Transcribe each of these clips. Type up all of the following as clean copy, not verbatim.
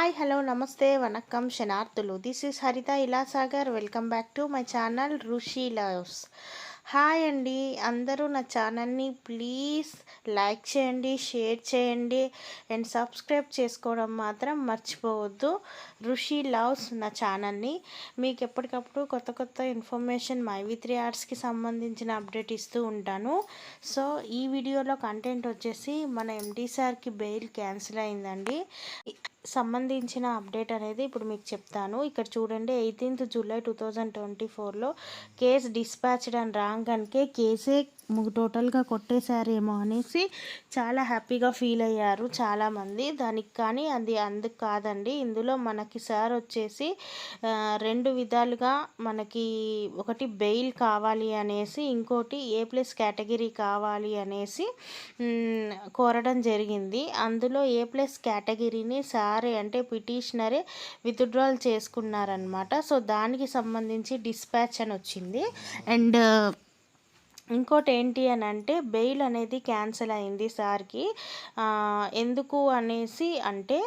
Hi hello నమస్తే vanakkam శనార్థులు. This is Haritha Ilasagar. Welcome back to my channel Rushi loves. Hi అండి, అందరూ నా ఛానల్ని ప్లీజ్ లైక్ చేయండి, షేర్ చేయండి అండ్ సబ్స్క్రైబ్ చేసుకోవడం మాత్రం మర్చిపోవద్దు. రుషి లవ్స్ నా ఛానల్ని మీకు ఎప్పటికప్పుడు కొత్త కొత్త ఇన్ఫర్మేషన్ మైవి3 ఆర్ట్స్కి సంబంధించిన అప్డేట్ ఇస్తూ ఉంటాను. సో ఈ వీడియోలో కంటెంట్ వచ్చేసి మన ఎండి సార్కి బెయిల్ క్యాన్సిల్ అయిందండి. సంబంధించిన అప్డేట్ అనేది ఇప్పుడు మీకు చెప్తాను. ఇక్కడ చూడండి, 18th జూలై 2024లో కేసు డిస్పాచ్డ్ అని రాగానికే కేసే టోటల్గా కొట్టేశారేమో అనేసి చాలా హ్యాపీగా ఫీల్ అయ్యారు చాలామంది. దానికి కానీ అది అందుకు కాదండి. ఇందులో మనకి సార్ వచ్చేసి రెండు విధాలుగా మనకి ఒకటి బెయిల్ కావాలి అనేసి, ఇంకోటి A+ కేటగిరీ కావాలి అనేసి కోరడం జరిగింది. అందులో A+ కేటగిరీని సారే అంటే పిటిషనరే విత్డ్రాల్ చేసుకున్నారనమాట. సో దానికి సంబంధించి డిస్పాచ్ అని వచ్చింది. అండ్ ఇంకోటి ఏంటి అని అంటే, బెయిల్ అనేది క్యాన్సిల్ అయింది సార్కి. ఎందుకు అనేసి అంటే,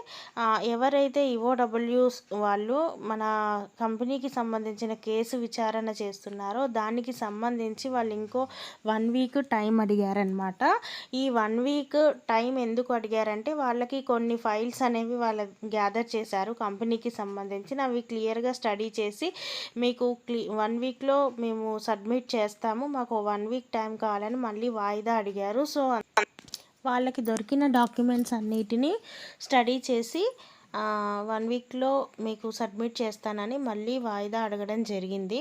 ఎవరైతే ఈఓడబ్ల్యూస్ వాళ్ళు మన కంపెనీకి సంబంధించిన కేసు విచారణ చేస్తున్నారో దానికి సంబంధించి వాళ్ళు ఇంకో 1 వీక్ టైం అడిగారనమాట. ఈ 1 వీక్ టైం ఎందుకు అడిగారంటే, వాళ్ళకి కొన్ని ఫైల్స్ అనేవి వాళ్ళు గ్యాదర్ చేశారు కంపెనీకి సంబంధించిన. అవి క్లియర్గా స్టడీ చేసి మీకు 1 వీక్లో మేము సబ్మిట్ చేస్తాము, మాకు 1 వీక్ టైం కావాలని మళ్ళీ వాయిదా అడిగారు. సో వాళ్ళకి దొరికిన డాక్యుమెంట్స్ అన్నిటినీ స్టడీ చేసి 1 వీక్లో మీకు సబ్మిట్ చేస్తానని మళ్ళీ వాయిదా అడగడం జరిగింది.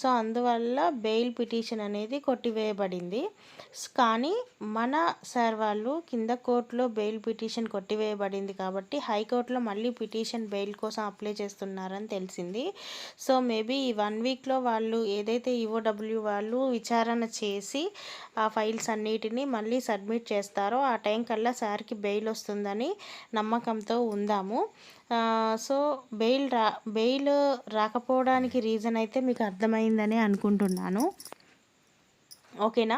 సో అందువల్ల బెయిల్ పిటిషన్ అనేది కొట్టివేయబడింది. కానీ మన సార్ వాళ్ళు కింద కోర్టులో బెయిల్ పిటిషన్ కొట్టివేయబడింది కాబట్టి హైకోర్టులో మళ్ళీ పిటిషన్ బెయిల్ కోసం అప్లై చేస్తున్నారని తెలిసింది. సో మేబీ ఈ 1 వీక్లో వాళ్ళు ఏదైతే ఈఓడబ్ల్యూ వాళ్ళు విచారణ చేసి ఆ ఫైల్స్ అన్నిటినీ మళ్ళీ సబ్మిట్ చేస్తారో ఆ టైం కల్లా సార్కి బెయిల్ వస్తుందని నమ్మకంతో ఉందాము. సో బెయిల్ రాకపోవడానికి రీజన్ అయితే మీకు అర్థమైందని అనుకుంటున్నాను. ఓకేనా.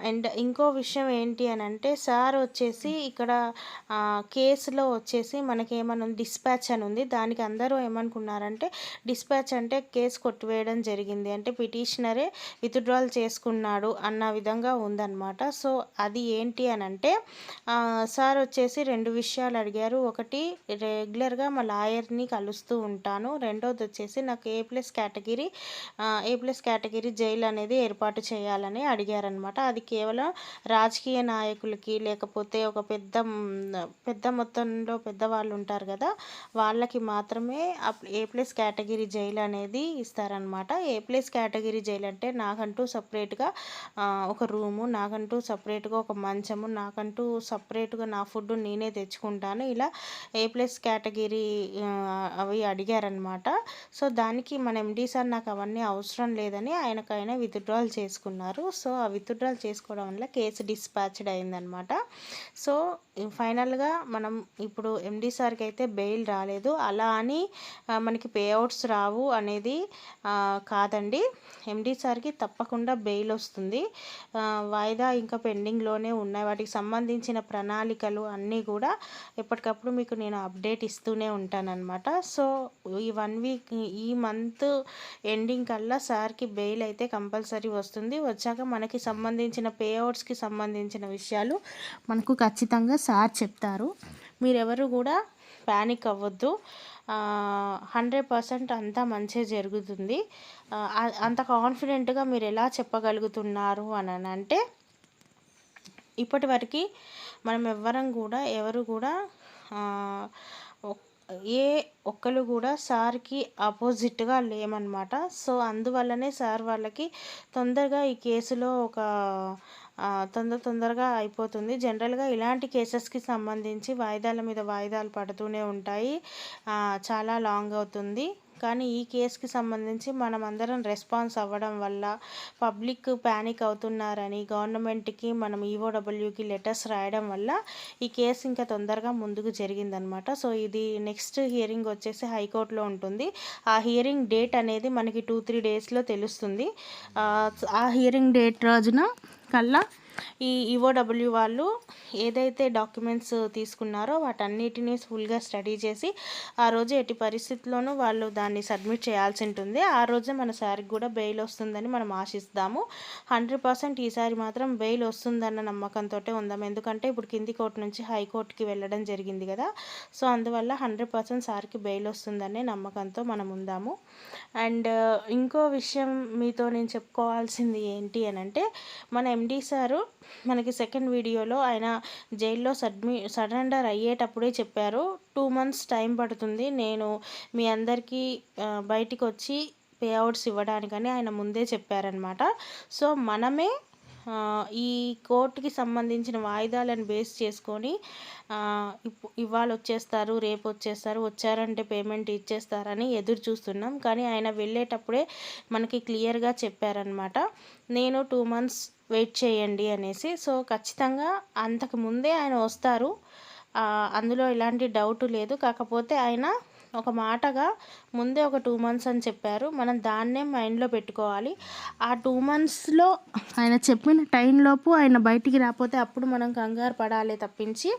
అండ్ ఇంకో విషయం ఏంటి అని అంటే, సార్ వచ్చేసి ఇక్కడ కేసులో వచ్చేసి మనకేమన్నా డిస్పాచ్ అని ఉంది. దానికి అందరూ ఏమనుకున్నారంటే, డిస్పాచ్ అంటే కేసు కొట్టివేయడం జరిగింది అంటే పిటిషనరే విత్డ్రాల్ చేసుకున్నాడు అన్న విధంగా ఉందన్నమాట. సో అది ఏంటి అని అంటే, సార్ వచ్చేసి 2 విషయాలు అడిగారు. ఒకటి, రెగ్యులర్గా మా లాయర్ని కలుస్తూ ఉంటాను. రెండోది వచ్చేసి నాకు A+ కేటగిరీ జైలు అనేది ఏర్పాటు చేయాలని అడిగారనమాట. అది కేవలం రాజకీయ నాయకులకి, లేకపోతే ఒక పెద్ద మొత్తంలో పెద్దవాళ్ళు ఉంటారు కదా, వాళ్ళకి మాత్రమే A+ కేటగిరీ జైలు అనేది ఇస్తారనమాట. A+ కేటగిరీ జైలు అంటే నాకంటూ సపరేట్గా ఒక రూము, నాకంటూ సపరేట్గా ఒక మంచము, నాకంటూ సపరేట్గా నా ఫుడ్ నేనే తెచ్చుకుంటాను, ఇలా A+ కేటగిరీ అవి అడిగారనమాట. సో దానికి మన ఎండి సార్ నాకు అవన్నీ అవసరం లేదని ఆయనకైనా విత్డ్రాల్ చేసుకున్నారు. సో ఆ విత్డ్రాల్ చేసుకోవడం వల్ల కేసు డిస్పాచ్డ్ అయిందనమాట. సో ఫైనల్గా మనం ఇప్పుడు ఎండి సార్కి అయితే బెయిల్ రాలేదు. అలా అని మనకి పేఅవుట్స్ రావు అనేది కాదండి. ఎండి సార్కి తప్పకుండా బెయిల్ వస్తుంది. వాయిదా ఇంకా పెండింగ్లోనే ఉన్నాయి. వాటికి సంబంధించిన ప్రణాళికలు అన్నీ కూడా ఎప్పటికప్పుడు మీకు నేను అప్డేట్ ఇస్తూనే ఉంటానన్నమాట. సో ఈ 1 వీక్ ఈ మంత్ ఎండింగ్ కల్లా సార్కి బెయిల్ అయితే కంపల్సరీ వస్తుంది. వచ్చాక మనకి సంబంధించిన పేఅవుట్స్కి సంబంధించిన విషయాలు మనకు ఖచ్చితంగా సార్ చెప్తారు. మీరెవరు కూడా ప్యానిక్ అవ్వద్దు. 100% అంతా మంచిగా జరుగుతుంది. అంత కాన్ఫిడెంట్గా మీరు ఎలా చెప్పగలుగుతున్నారు అని అంటే, ఇప్పటివరకు మనం ఎవరు కూడా ఒక్కరు కూడా సార్కి ఆపోజిట్గా లేమన్నమాట. సో అందువల్లనే సార్ వాళ్ళకి తొందరగా ఈ కేసులో ఒక తొందరగా అయిపోతుంది. జనరల్గా ఇలాంటి కేసెస్కి సంబంధించి వాయిదాల మీద వాయిదాలు పడుతూనే ఉంటాయి, చాలా లాంగ్ అవుతుంది. కానీ ఈ కేసుకి సంబంధించి మనం అందరం రెస్పాన్స్ అవ్వడం వల్ల పబ్లిక్ ప్యానిక్ అవుతున్నారని గవర్నమెంట్కి మనం ఈఓడబ్ల్యూకి లెటర్స్ రాయడం వల్ల ఈ కేసు ఇంకా తొందరగా ముందుకు జరిగిందనమాట. సో ఇది నెక్స్ట్ హియరింగ్ వచ్చేసి హైకోర్టులో ఉంటుంది. ఆ హియరింగ్ డేట్ అనేది మనకి 2-3 డేస్లో తెలుస్తుంది. ఆ హియరింగ్ డేట్ రోజున కల్లా ఈ ఈఓడబ్ల్యూ వాళ్ళు ఏదైతే డాక్యుమెంట్స్ తీసుకున్నారో వాటన్నిటిని ఫుల్గా స్టడీ చేసి ఆ రోజు ఎట్టి పరిస్థితుల్లోనూ వాళ్ళు దాన్ని సబ్మిట్ చేయాల్సి ఉంటుంది. ఆ రోజే మన సార్కి కూడా బెయిల్ వస్తుందని మనం ఆశిస్తాము. 100% ఈసారి మాత్రం బెయిల్ వస్తుందన్న నమ్మకంతో ఉందాం. ఎందుకంటే ఇప్పుడు కింది కోర్టు నుంచి హైకోర్టుకి వెళ్ళడం జరిగింది కదా. సో అందువల్ల 100% సార్కి బెయిల్ వస్తుందనే నమ్మకంతో మనం ఉందాము. అండ్ ఇంకో విషయం మీతో నేను చెప్పుకోవాల్సింది ఏంటి అని అంటే, మన ఎండి సారు మనకి సెకండ్ వీడియోలో ఆయన జైల్లో సరెండర్ అయ్యేటప్పుడే చెప్పారు, 2 months టైం పడుతుంది నేను మీ అందరికీ బయటికి వచ్చి పే అవుట్స్ ఇవ్వడానికని ఆయన ముందే చెప్పారనమాట. సో మనమే ఈ కోర్టుకి సంబంధించిన వాయిదాలను బేస్ చేసుకొని ఇవాళ వచ్చేస్తారు, రేపు వచ్చేస్తారు, వచ్చారంటే పేమెంట్ ఇచ్చేస్తారని ఎదురు చూస్తున్నాం. కానీ ఆయన వెళ్ళేటప్పుడే మనకి క్లియర్గా చెప్పారనమాట, నేను 2 months వెయిట్ చేయండి అనేసి. సో ఖచ్చితంగా అంతకు ముందే ఆయన వస్తారు, అందులో ఎలాంటి డౌట్ లేదు. కాకపోతే ఆయన ఒక మాటగా ముందే ఒక 2 months అని చెప్పారు. మనం దాన్నే మైండ్లో పెట్టుకోవాలి. ఆ 2 monthsలో ఆయన చెప్పిన టైంలోపు ఆయన బయటికి రాకపోతే అప్పుడు మనం కంగారు పడాలి తప్పించి,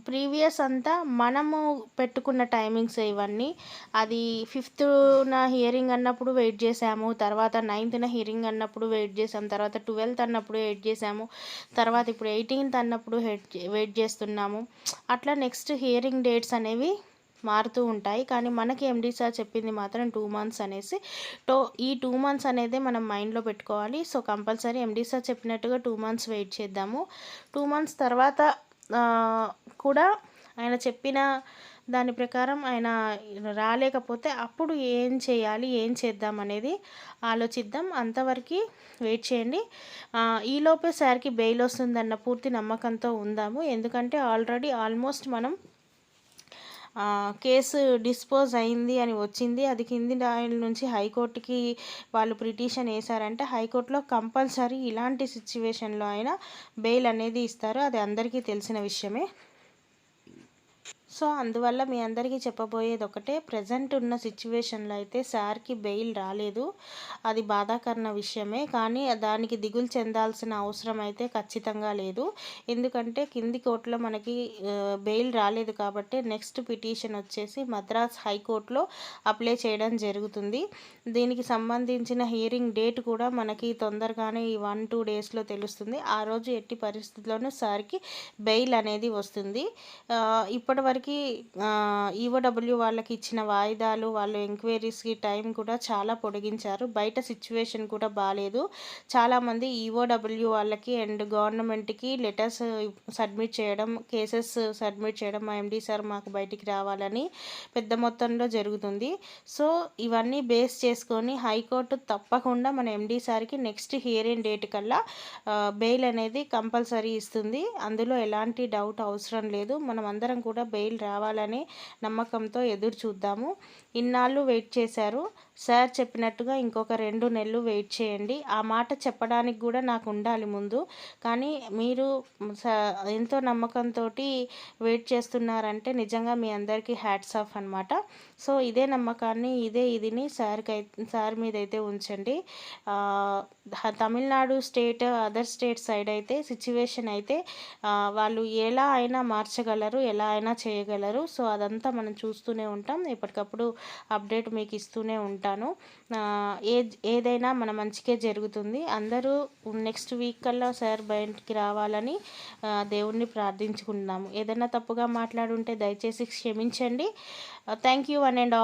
ప్రీవియస్ అంతా మనము పెట్టుకున్న టైమింగ్స్ ఇవన్నీ. అది 5th హియరింగ్ అన్నప్పుడు వెయిట్ చేసాము, తర్వాత 9th హియరింగ్ అన్నప్పుడు వెయిట్ చేసాము, తర్వాత 12th అన్నప్పుడు వెయిట్ చేసాము, తర్వాత ఇప్పుడు 18th అన్నప్పుడు వెయిట్ చేస్తున్నాము. అట్లా నెక్స్ట్ హియరింగ్ డేట్స్ అనేవి మారుతూ ఉంటాయి. కానీ మనకి ఎండి సార్ చెప్పింది మాత్రం 2 months అనేసి. ఈ 2 months అనేది మనం మైండ్లో పెట్టుకోవాలి. సో కంపల్సరీ ఎండి సార్ చెప్పినట్టుగా 2 months వెయిట్ చేద్దాము. 2 months తర్వాత కూడా ఆయన చెప్పిన దాని ప్రకారం ఆయన రాలేకపోతే అప్పుడు ఏం చేయాలి, ఏం చేద్దాం అనేది ఆలోచిద్దాం. అంతవరకు వెయిట్ చేయండి. ఈలోపే సార్కి బెయిల్ వస్తుందన్న పూర్తి నమ్మకంతో ఉందాము. ఎందుకంటే ఆల్రెడీ ఆల్మోస్ట్ మనం కేసు డిస్పోజ్ అయింది అని వచ్చింది. అది కింది న్యాయాల నుంచి హైకోర్టుకి వాళ్ళు పిటిషన్ వేశారంటే హైకోర్టులో కంపల్సరీ ఇలాంటి సిచ్యువేషన్లో అయినా బెయిల్ అనేది ఇస్తారు. అది అందరికీ తెలిసిన విషయమే. సో అందువల్ల మీ అందరికీ చెప్పబోయేది ఒకటే, ప్రజెంట్ ఉన్న సిచ్యువేషన్లో అయితే సార్కి బెయిల్ రాలేదు, అది బాధాకరణ విషయమే. కానీ దానికి దిగులు చెందాల్సిన అవసరం అయితే ఖచ్చితంగా లేదు. ఎందుకంటే కింది కోర్టులో మనకి బెయిల్ రాలేదు కాబట్టి నెక్స్ట్ పిటిషన్ వచ్చేసి మద్రాస్ హైకోర్టులో అప్లై చేయడం జరుగుతుంది. దీనికి సంబంధించిన హియరింగ్ డేట్ కూడా మనకి తొందరగానే ఈ 1-2 డేస్లో తెలుస్తుంది. ఆ రోజు ఎట్టి పరిస్థితుల్లోనూ సార్కి బెయిల్ అనేది వస్తుంది. ఇప్పటివరకు ఈఓడబ్ల్యూ వాళ్ళకి ఇచ్చిన వాయిదాలు, వాళ్ళు ఎంక్వైరీస్కి టైం కూడా చాలా పొడిగించారు. బయట సిచ్యువేషన్ కూడా బాగాలేదు. చాలామంది ఈఓడబ్ల్యూ వాళ్ళకి అండ్ గవర్నమెంట్కి లెటర్స్ సబ్మిట్ చేయడం, కేసెస్ సబ్మిట్ చేయడం, మా ఎండి సార్ మాకు బయటికి రావాలని పెద్ద మొత్తంలో జరుగుతుంది. సో ఇవన్నీ బేస్ చేసుకొని హైకోర్టు తప్పకుండా మన ఎండి సార్కి నెక్స్ట్ హియరింగ్ డేట్ కల్లా బెయిల్ అనేది కంపల్సరీ ఇస్తుంది. అందులో ఎలాంటి డౌట్ అవసరం లేదు. మనం అందరం కూడా బెయిల్ రావాలని నమ్మకంతో ఎదురు చూద్దాము. ఇన్నాళ్ళు వెయిట్ చేశారు, సార్ చెప్పినట్టుగా ఇంకొక 2 నెలలు వెయిట్ చేయండి. ఆ మాట చెప్పడానికి కూడా నాకు ఉండాలి ముందు. కానీ మీరు ఎంతో నమ్మకంతో వెయిట్ చేస్తున్నారంటే నిజంగా మీ అందరికీ హ్యాట్స్ ఆఫ్ అనమాట. సో ఇదే నమ్మకాన్ని, ఇదిని సార్ మీద అయితే ఉంచండి. Tamil Nadu state, other state side అయితే సిచ్యువేషన్ అయితే వాళ్ళు ఎలా అయినా మార్చగలరు, ఎలా అయినా చేయగలరు. సో అదంతా మనం చూస్తూనే ఉంటాం, ఎప్పటికప్పుడు అప్డేట్ మీకు ఇస్తూనే ఉంటాను. ఏదైనా మన మంచికే జరుగుతుంది. అందరూ నెక్స్ట్ వీక్ కల్లా సార్ బయటికి రావాలని దేవుణ్ణి ప్రార్థించుకుంటున్నాము. ఏదైనా తప్పుగా మాట్లాడుంటే దయచేసి క్షమించండి. Thank you one and all.